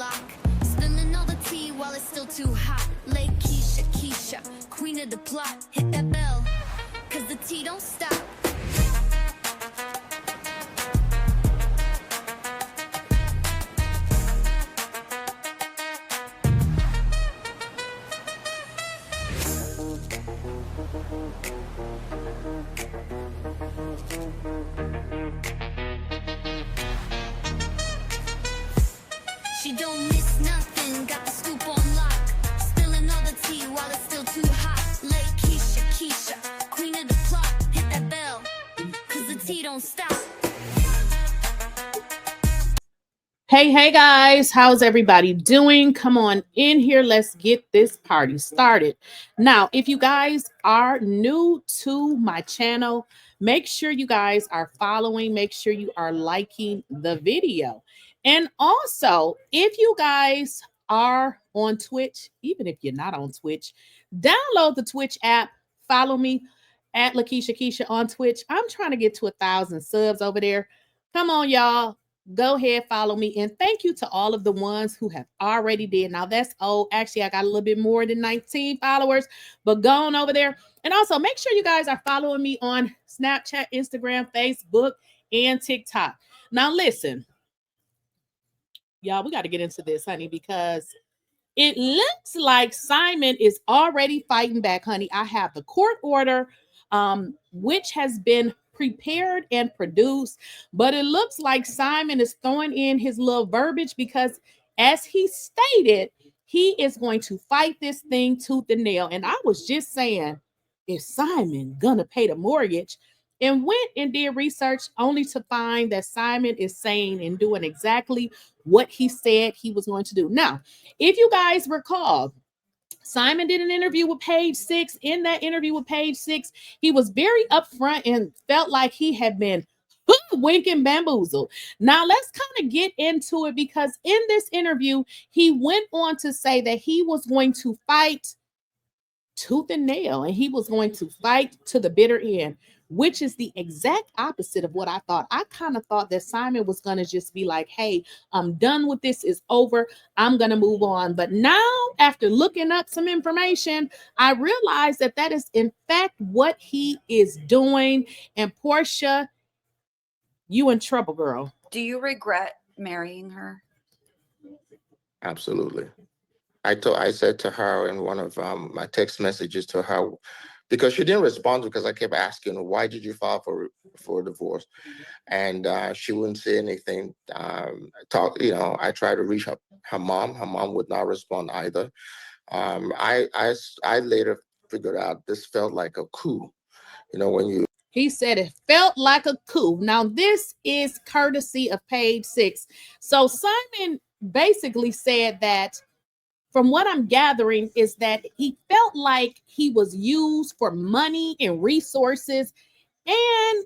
block, spilling all the tea while it's still too hot. Lakeysha Keysha, queen of the plot. Hit that bell, cause the tea don't stop. She don't miss nothing, got the scoop on lock, spilling all the tea while it's still too hot. Lakeysha Keysha, queen of the plot. Hit that bell, cause the tea don't stop. Hey guys, how's everybody doing? Come on in here, let's get this party started. Now, if you guys are new to my channel, make sure you guys are following, make sure you are liking the video. And also, if you guys are on Twitch, even if you're not on Twitch, download the Twitch app, follow me at Lakeysha Keysha on Twitch. I'm trying to get to 1,000 subs over there. Come on, y'all. Go ahead, follow me. And thank you to all of the ones who have already did. Now that's actually I got a little bit more than 19 followers, but go on over there. And also make sure you guys are following me on Snapchat, Instagram, Facebook, and TikTok. Now listen, y'all, we got to get into this, honey, because it looks like Simon is already fighting back, honey. I have the court order, which has been prepared and produced, but it looks like Simon is throwing in his little verbiage because, as he stated, he is going to fight this thing tooth and nail. And I was just saying, is Simon gonna pay the mortgage? And went and did research only to find that Simon is saying and doing exactly what he said he was going to do. Now, if you guys recall, Simon did an interview with Page Six. In that interview with Page Six, he was very upfront and felt like he had been winking bamboozled. Now let's kind of get into it, because in this interview, he went on to say that he was going to fight tooth and nail, and he was going to fight to the bitter end, which is the exact opposite of what I thought. I kind of thought that Simon was going to just be like, hey, I'm done with this, it's over, I'm going to move on. But now, after looking up some information, I realized that that is in fact what he is doing. And Porsha, you in trouble, girl. Do you regret marrying her? Absolutely. I said to her in one of my text messages to her, because she didn't respond, because I kept asking her, why did you file for divorce? And she wouldn't say anything. I tried to reach her mom. Her mom would not respond either. I later figured out this felt like a coup. When you... He said it felt like a coup. Now, this is courtesy of Page Six. So Simon basically said that, from what I'm gathering, is that he felt like he was used for money and resources. And,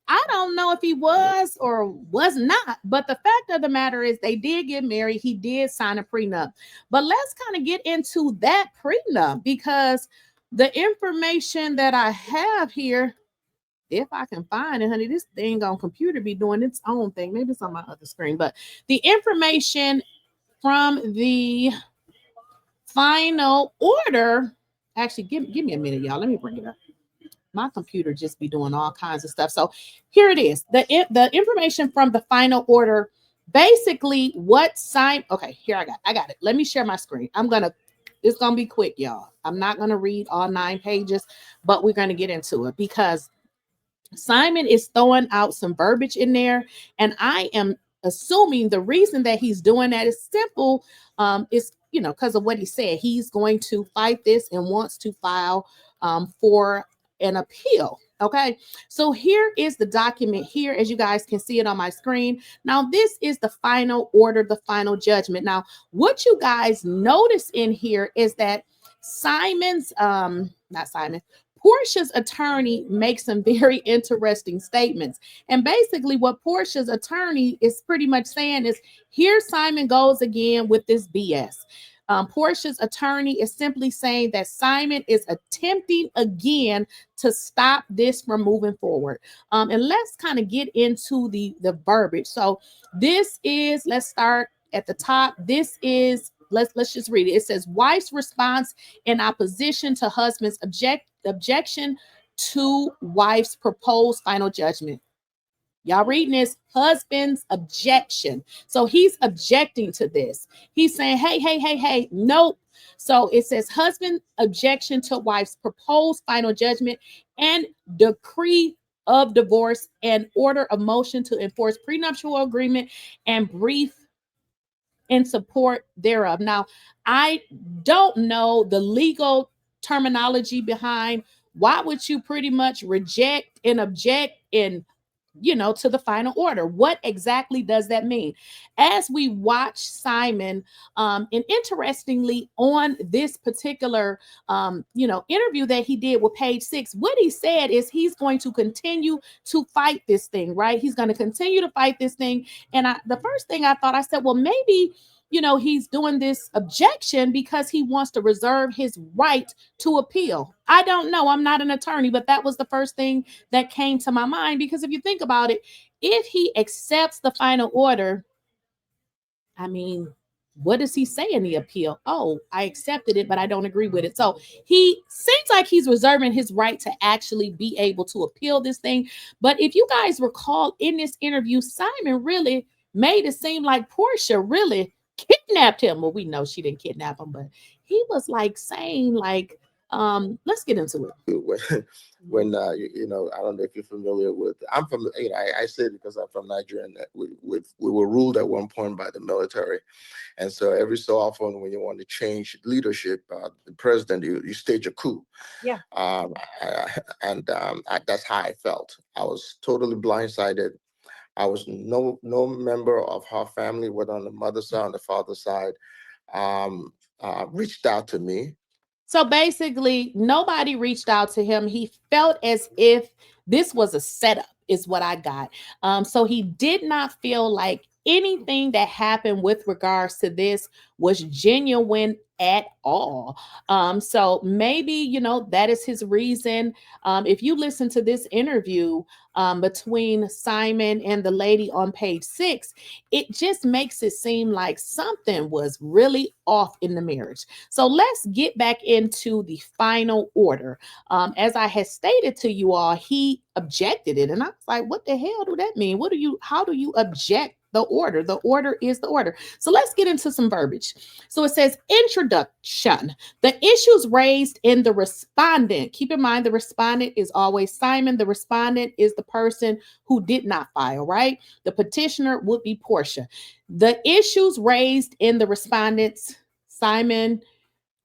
I don't know if he was or was not, but the fact of the matter is they did get married. He did sign a prenup. But let's kind of get into that prenup, because the information that I have here, if I can find it, honey, this thing on computer be doing its own thing. Maybe it's on my other screen, but the information from the final order, actually, give me a minute, y'all. Let me bring it up. My computer just be doing all kinds of stuff. So here it is. The information from the final order, basically what Simon, okay, here I got it. Let me share my screen. It's gonna be quick, y'all. I'm not gonna read all 9 pages, but we're gonna get into it, because Simon is throwing out some verbiage in there, and I am assuming the reason that he's doing that is simple. Is because of what he said. He's going to fight this and wants to file for an appeal. Okay, so here is the document here, as you guys can see it on my screen. Now, this is the final order, the final judgment. Now, what you guys notice in here is that Porsha's attorney makes some very interesting statements. And basically what Porsha's attorney is pretty much saying is, here Simon goes again with this BS. Porsha's attorney is simply saying that Simon is attempting again to stop this from moving forward. And let's kind of get into the verbiage. So this is, let's start at the top. This is, let's just read it. It says, wife's response in opposition to husband's objection to wife's proposed final judgment. Y'all reading this? Husband's objection. So he's objecting to this. He's saying, hey, nope. So it says husband objection to wife's proposed final judgment and decree of divorce and order a motion to enforce prenuptial agreement and brief in support thereof. Now, I don't know the legal terminology behind why would you pretty much reject and object and to the final order. What exactly does that mean? As we watch Simon, and interestingly, on this particular, interview that he did with Page Six, what he said is he's going to continue to fight this thing, right? He's going to continue to fight this thing. And the first thing I thought, I said, well, maybe he's doing this objection because he wants to reserve his right to appeal. I don't know. I'm not an attorney, but that was the first thing that came to my mind, because if you think about it, if he accepts the final order, I mean, what does he say in the appeal? Oh, I accepted it, but I don't agree with it. So he seems like he's reserving his right to actually be able to appeal this thing. But if you guys recall in this interview, Simon really made it seem like Porsha really kidnapped him. Well, we know she didn't kidnap him, but he was like saying like, let's get into it. When I don't know if you're familiar with, I'm from, I say it because I'm from Nigeria, and we were ruled at one point by the military. And so every so often when you want to change leadership, the president, you stage a coup. Yeah. That's how I felt. I was totally blindsided. I was no member of her family, whether on the mother's side, on the father's side, reached out to me. So basically, nobody reached out to him. He felt as if this was a setup, is what I got. So he did not feel like anything that happened with regards to this was genuine at all. So maybe, that is his reason. If you listen to this interview between Simon and the lady on Page 6, it just makes it seem like something was really off in the marriage. So let's get back into the final order. As I had stated to you all, he objected it. And I was like, what the hell do that mean? How do you object the order? The order is the order. So let's get into some verbiage. So it says introduction. The issues raised in the respondent. Keep in mind, the respondent is always Simon. The respondent is the person who did not file, right? The petitioner would be Porsha. The issues raised in the respondents, Simon,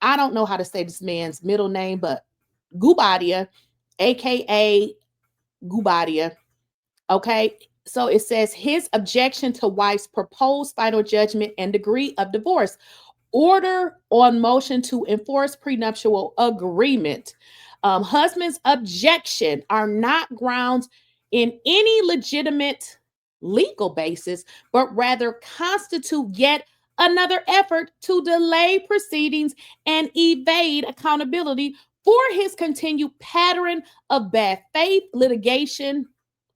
I don't know how to say this man's middle name, but Guobadia, aka Guobadia. Okay. So it says his objection to wife's proposed final judgment and degree of divorce. Order on motion to enforce prenuptial agreement. Husband's objection are not grounds in any legitimate legal basis, but rather constitute yet another effort to delay proceedings and evade accountability for his continued pattern of bad faith litigation.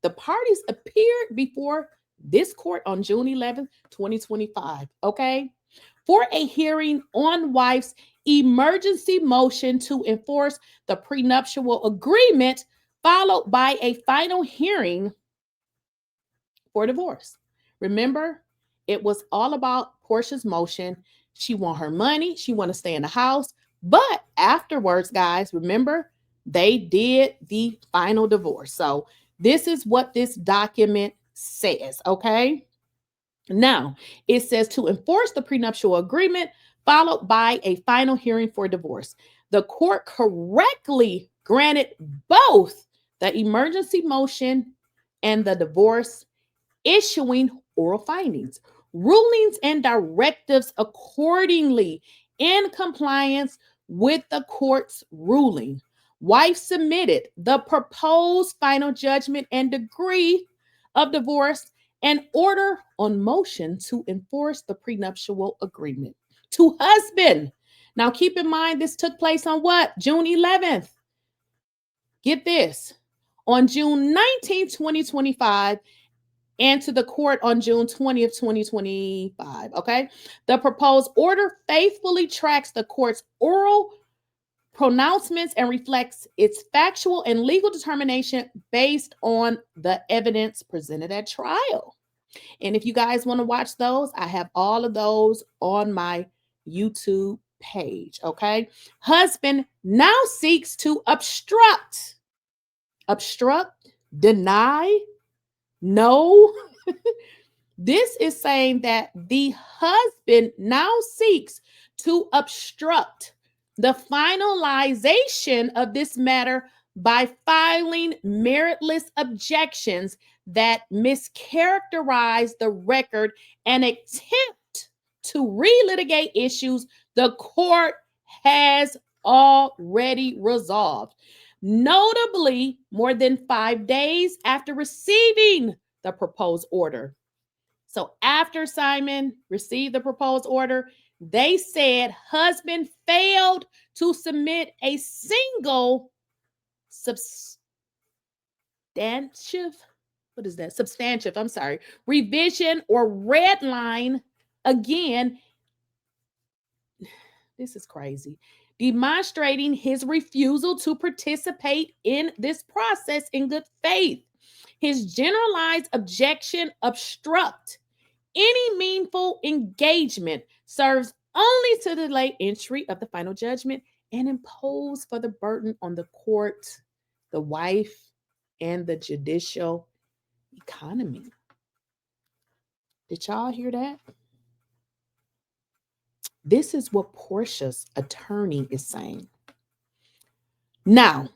The parties appeared before this court on June 11th, 2025. Okay. For a hearing on wife's emergency motion to enforce the prenuptial agreement, followed by a final hearing for divorce. Remember, it was all about Porsha's motion. She want her money. She want to stay in the house. But afterwards, guys, remember, they did the final divorce. So this is what this document says, okay? Now, it says to enforce the prenuptial agreement, followed by a final hearing for divorce. The court correctly granted both the emergency motion and the divorce, issuing oral findings, rulings, and directives accordingly in compliance with the court's ruling. Wife submitted the proposed final judgment and degree of divorce and order on motion to enforce the prenuptial agreement to husband. Now, keep in mind, this took place on what? June 11th. Get this. On June 19th, 2025, and to the court on June 20th, 2025. Okay. The proposed order faithfully tracks the court's oral pronouncements and reflects its factual and legal determination based on the evidence presented at trial. And if you guys want to watch those, I have all of those on my YouTube page. Okay. Husband now seeks to obstruct, deny, no. This is saying that the husband now seeks to obstruct the finalization of this matter by filing meritless objections that mischaracterize the record and attempt to relitigate issues the court has already resolved. Notably, more than 5 days after receiving the proposed order. So after Simon received the proposed order, they said husband failed to submit a single substantive, revision or red line. Again, this is crazy. Demonstrating his refusal to participate in this process in good faith. His generalized objection obstruct any meaningful engagement, serves only to delay entry of the final judgment and impose further burden on the court, the wife, and the judicial economy. Did y'all hear that? This is what Porsha's attorney is saying. Now,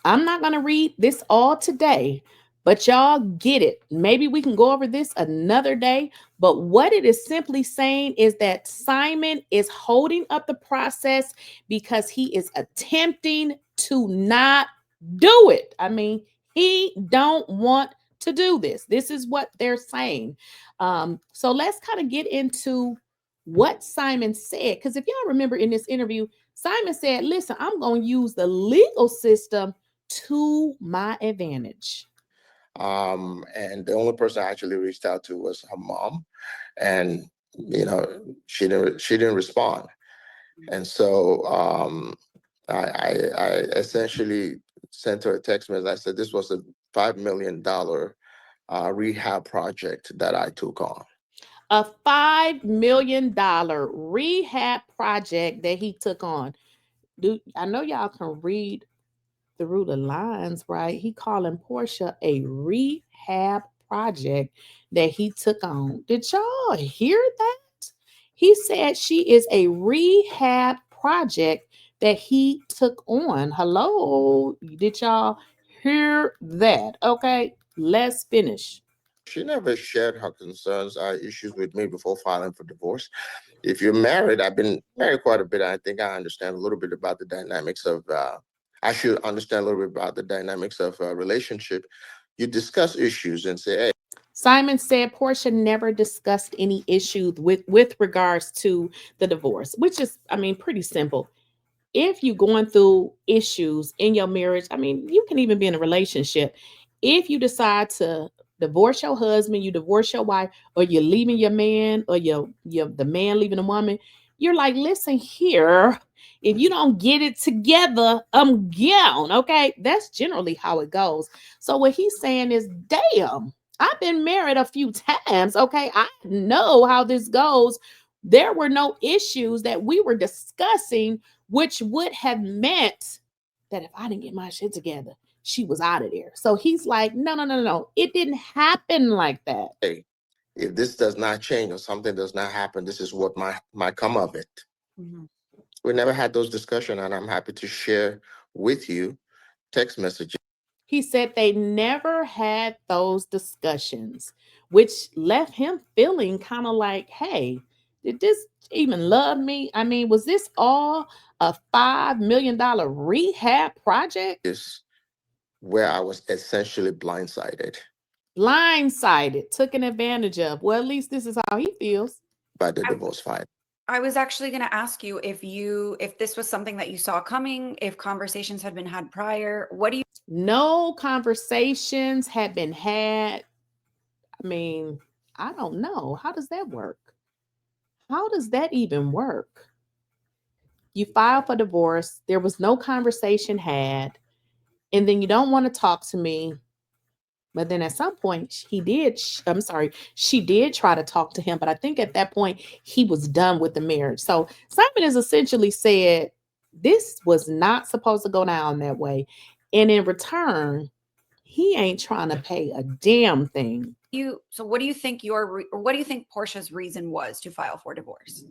I'm not going to read this all today, but y'all get it. Maybe we can go over this another day. But what it is simply saying is that Simon is holding up the process because he is attempting to not do it. I mean, he don't want to do this. This is what they're saying. So let's kind of get into what Simon said. Because if y'all remember in this interview, Simon said, listen, I'm going to use the legal system to my advantage. And the only person I actually reached out to was her mom, and she didn't respond. And so I essentially sent her a text message. I said this was a $5 million rehab project that I took on. A $5 million rehab project that he took on. I know y'all can read through the lines, right? He calling Porsha a rehab project that he took on. Did y'all hear that? He said she is a rehab project that he took on. Hello? Did y'all hear that? Okay, let's finish. She never shared her concerns or issues with me before filing for divorce. If you're married, I've been married quite a bit. I think I understand a little bit about the dynamics of, I should understand a little bit about the dynamics of a relationship. You discuss issues and say, hey. Simon said Porsha never discussed any issues with regards to the divorce, which is, I mean, pretty simple. If you're going through issues in your marriage, I mean, you can even be in a relationship. If you decide to divorce your husband, you divorce your wife, or you're leaving your man, or you're the man leaving the woman, you're like, listen here, if you don't get it together, I'm gone. Okay, that's generally how it goes. So what he's saying is, damn, I've been married a few times. Okay, I know how this goes. There were no issues that we were discussing, which would have meant that if I didn't get my shit together, she was out of there. So he's like, no. It didn't happen like that. Hey, if this does not change or something does not happen, this is what might come of it. Mm-hmm. We never had those discussions, and I'm happy to share with you text messages. He said they never had those discussions, which left him feeling kind of like, hey, did this even love me? I mean, was this all a $5 million rehab project? Is where I was essentially blindsided. Taken advantage of. Well, at least this is how he feels. By the divorce fight. I was actually going to ask you if this was something that you saw coming, if conversations had been had prior. What do you? No conversations had been had. I mean, I don't know. How does that work? How does that even work? You file for divorce, there was no conversation had, and then you don't want to talk to me. But then at some point, I'm sorry, she did try to talk to him, but I think at that point, he was done with the marriage. So Simon has essentially said, this was not supposed to go down that way. And in return, he ain't trying to pay a damn thing. So what do you think or what do you think Portia's reason was to file for divorce?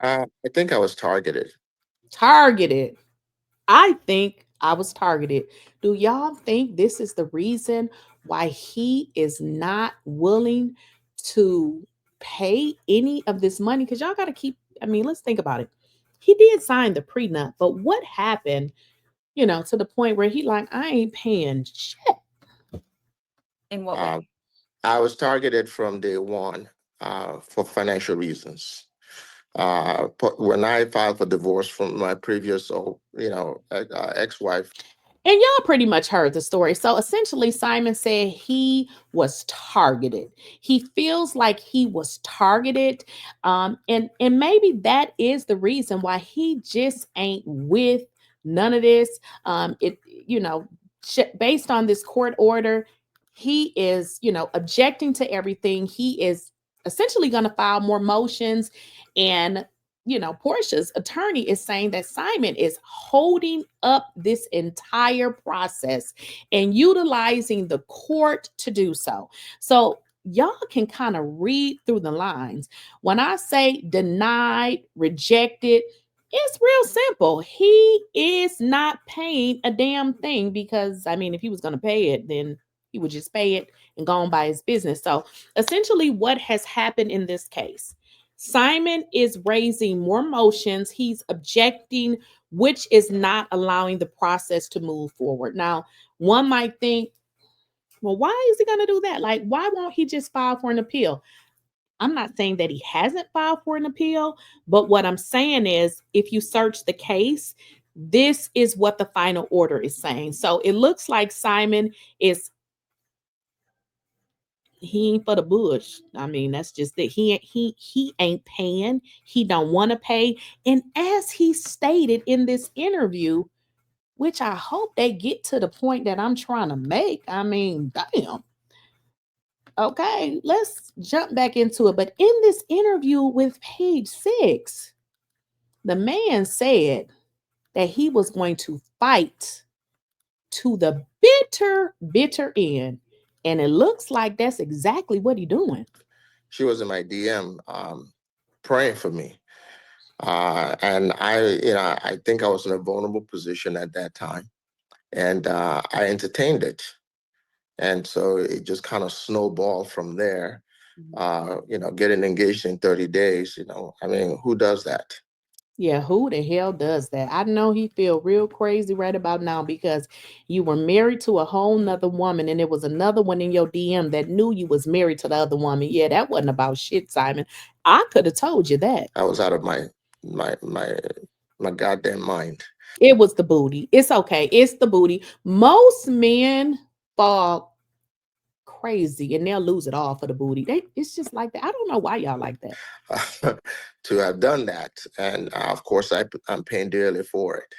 I think I was targeted. Targeted. I think I was targeted. Do y'all think this is the reason why he is not willing to pay any of this money? Because y'all got to I mean, let's think about it. He did sign the prenup, but what happened, to the point where he like, I ain't paying shit. In what way? I was targeted from day one for financial reasons. When I filed for divorce from my previous, ex-wife. And y'all pretty much heard the story. So essentially, Simon said he was targeted. He feels like he was targeted. And maybe that is the reason why he just ain't with none of this. Based on this court order, he is, objecting to everything. He is essentially going to file more motions. And Portia's attorney is saying that Simon is holding up this entire process and utilizing the court to do so. So y'all can kind of read through the lines. When I say denied, rejected, it's real simple. He is not paying a damn thing because, I mean, if he was going to pay it, then he would just pay it and go on by his business. So essentially what has happened in this case, Simon is raising more motions. He's objecting, which is not allowing the process to move forward. Now, one might think, well, why is he going to do that? Like, why won't he just file for an appeal? I'm not saying that he hasn't filed for an appeal, but what I'm saying is if you search the case, this is what the final order is saying. So it looks like Simon is he ain't for the bush. I mean, that's just that he ain't paying. He don't want to pay. And as he stated in this interview, which I hope they get to the point that I'm trying to make. I mean, damn. Okay, let's jump back into it. But in this interview with Page 6, the man said that he was going to fight to the bitter end. And it looks like that's exactly what he's doing. She was in my DM praying for me. And I think I was in a vulnerable position at that time. And I entertained it. And so it just kind of snowballed from there. Getting engaged in 30 days, I mean, who does that? Yeah, who the hell does that? I know he feel real crazy right about now because you were married to a whole nother woman and there was another one in your DM that knew you was married to the other woman. Yeah, that wasn't about shit, Simon. I could have told you that. I was out of my goddamn mind. It was the booty. It's okay. It's the booty. Most men fall crazy and they'll lose it all for the booty. It's just like that. I don't know why y'all like that. To have done that. And of course, I'm paying dearly for it.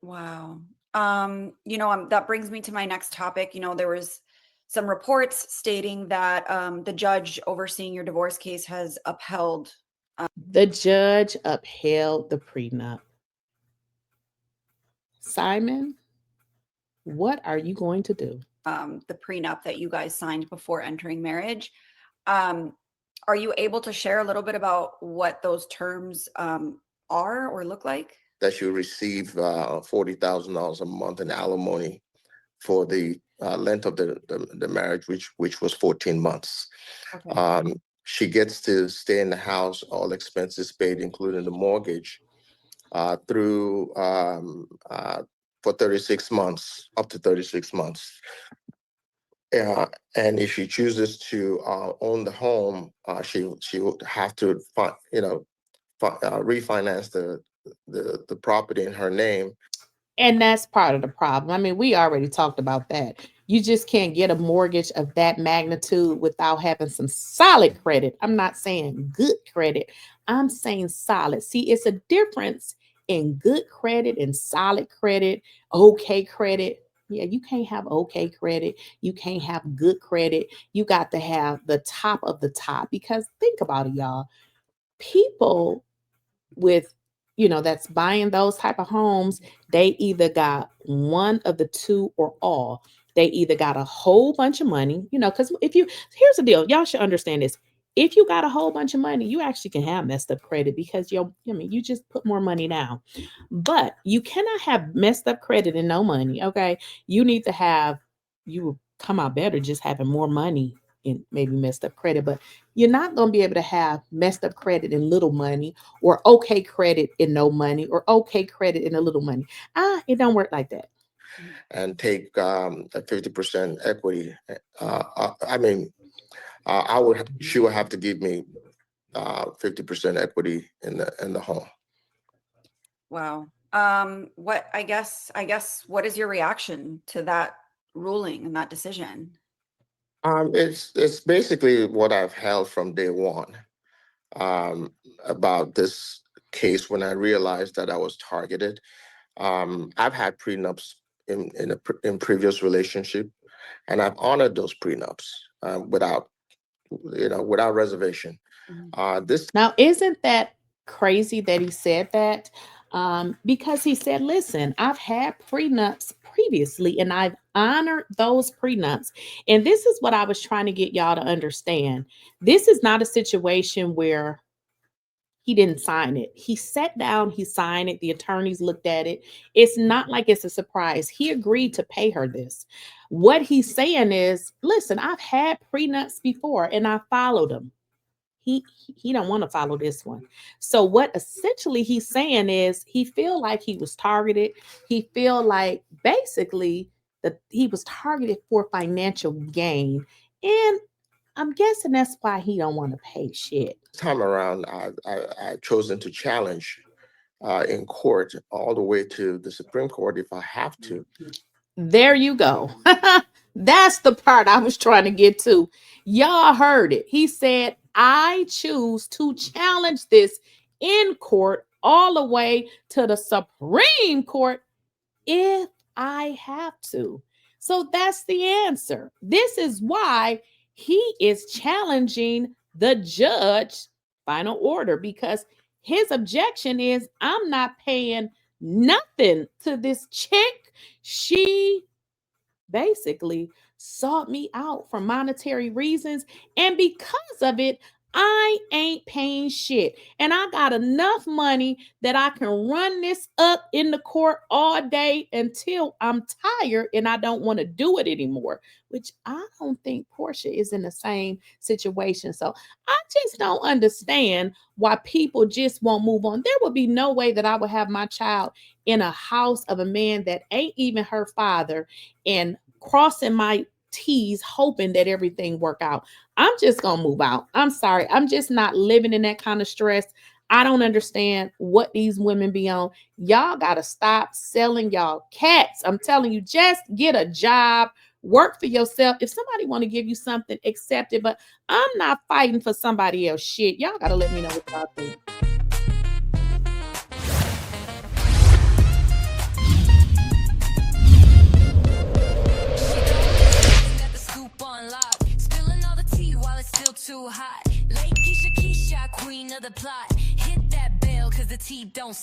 Wow. That brings me to my next topic. There was some reports stating that the judge overseeing your divorce case has upheld. The judge upheld the prenup. Simon, what are you going to do? The prenup that you guys signed before entering marriage. Are you able to share a little bit about what those terms are or look like? That you receive $40,000 a month in alimony for the length of the marriage, which was 14 months. Okay. She gets to stay in the house, all expenses paid, including the mortgage, through for 36 months, up to 36 months. And if she chooses to own the home, she would have to refinance the property in her name. And that's part of the problem. I mean, we already talked about that. You just can't get a mortgage of that magnitude without having some solid credit. I'm not saying good credit. I'm saying solid. See, it's a difference in good credit and solid credit, okay credit. Yeah, you can't have okay credit. You can't have good credit. You got to have the top of the top, because think about it, y'all. People with, that's buying those type of homes, they either got one of the two or all. They either got a whole bunch of money, because here's the deal, y'all should understand this. If you got a whole bunch of money, you actually can have messed up credit, because you just put more money down. But you cannot have messed up credit and no money. Okay. You will come out better just having more money and maybe messed up credit, but you're not going to be able to have messed up credit and little money, or okay credit and no money, or okay credit and a little money. It don't work like that. And take a 50% equity. She would have to give me 50% equity in the home. Wow. What is your reaction to that ruling and that decision? It's basically what I've held from day one about this case. When I realized that I was targeted, I've had prenups in previous relationship, and I've honored those prenups without reservation. Now, isn't that crazy that he said that? Because he said, listen, I've had prenups previously and I've honored those prenups. And this is what I was trying to get y'all to understand. This is not a situation where he didn't sign it. He sat down, he signed it. The attorneys looked at it. It's not like it's a surprise. He agreed to pay her this. What he's saying is, listen, I've had prenups before and I followed them. He don't want to follow this one. So what essentially he's saying is he feel like he was targeted. He feel like basically that he was targeted for financial gain. And I'm guessing that's why he don't want to pay shit. This time around, I chosen to challenge in court all the way to the Supreme Court if I have to. There you go. That's the part I was trying to get to. Y'all heard it. He said, I choose to challenge this in court all the way to the Supreme Court if I have to. So that's the answer. This is why he is challenging the judge's final order, because his objection is, I'm not paying nothing to this chick. She basically sought me out for monetary reasons, and because of it, I ain't paying shit. And I got enough money that I can run this up in the court all day until I'm tired and I don't want to do it anymore, which I don't think Porsha is in the same situation. So I just don't understand why people just won't move on. There would be no way that I would have my child in a house of a man that ain't even her father and crossing my T's hoping that everything work out. I'm just gonna move out. I'm sorry. I'm just not living in that kind of stress. I don't understand what these women be on. Y'all gotta stop selling y'all cats. I'm telling you, just get a job, work for yourself. If somebody want to give you something, accept it. But I'm not fighting for somebody else shit. Y'all gotta let me know what y'all think. Too hot. Lakeysha Keysha, queen of the plot. Hit that bell, cause the tea don't